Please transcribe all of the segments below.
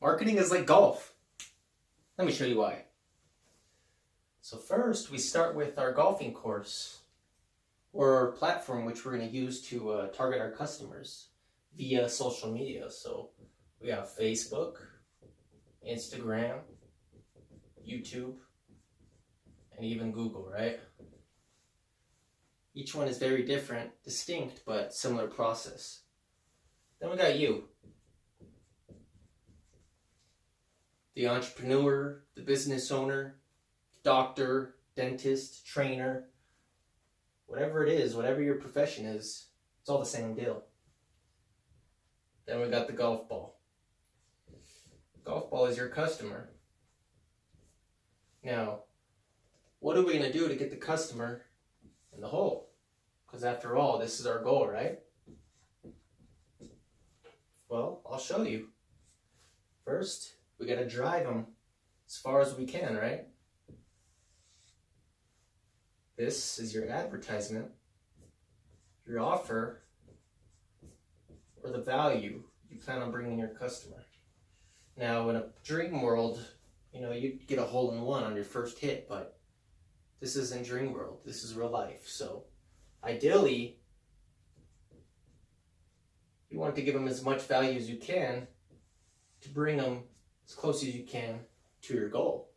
Marketing is like golf. Let me show you why. So first, we start with our golfing course, or our platform, which we're going to use to target our customers via social media. So we have Facebook, Instagram, YouTube, and even Google, right? Each one is very different, distinct, but similar process. Then we got you. The entrepreneur, the business owner, doctor, dentist, trainer, whatever it is, whatever your profession is, it's all the same deal. Then we got the golf ball. The golf ball is your customer. Now, what are we going to do to get the customer in the hole? Because after all, this is our goal, right? Well, I'll show you. First, we got to drive them as far as we can, right? This is your advertisement, your offer, or the value you plan on bringing your customer. Now, in a dream world, you'd get a hole-in-one on your first hit, but this isn't dream world. This is real life. So, ideally, you want to give them as much value as you can to bring them as close as you can to your goal.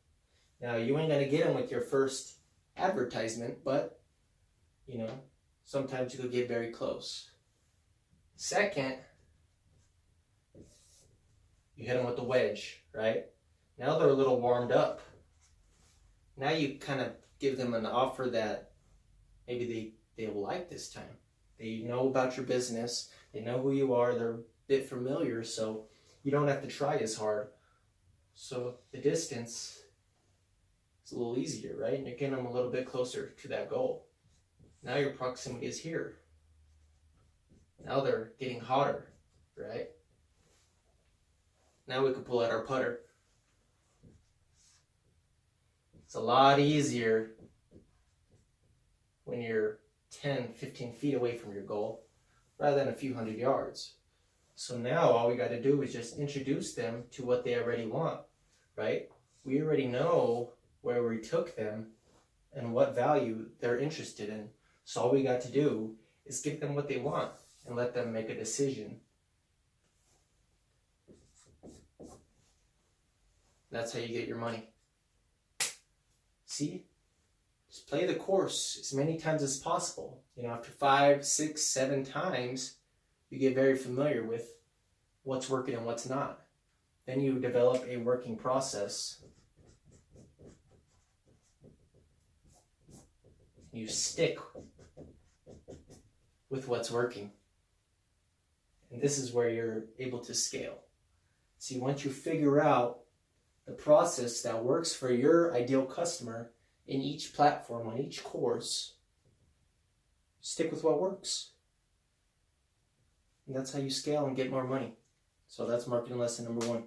Now, you ain't going to get them with your first advertisement, but, sometimes you could get very close. Second, you hit them with the wedge, right? Now they're a little warmed up. Now you kind of give them an offer that maybe they will like this time. They know about your business. They know who you are. They're a bit familiar, so you don't have to try as hard. So the distance is a little easier, right? And you're getting them a little bit closer to that goal. Now your proximity is here. Now they're getting hotter, right? Now we can pull out our putter. It's a lot easier when you're 10, 15 feet away from your goal rather than a few hundred yards. So now all we got to do is just introduce them to what they already want, right? We already know where we took them and what value they're interested in. So all we got to do is give them what they want and let them make a decision. That's how you get your money. See? Just play the course as many times as possible. After 5, 6, 7 times, you get very familiar with what's working and what's not. Then you develop a working process. You stick with what's working. And this is where you're able to scale. See, once you figure out the process that works for your ideal customer in each platform, on each course, stick with what works. And that's how you scale and get more money. So that's marketing lesson number 1.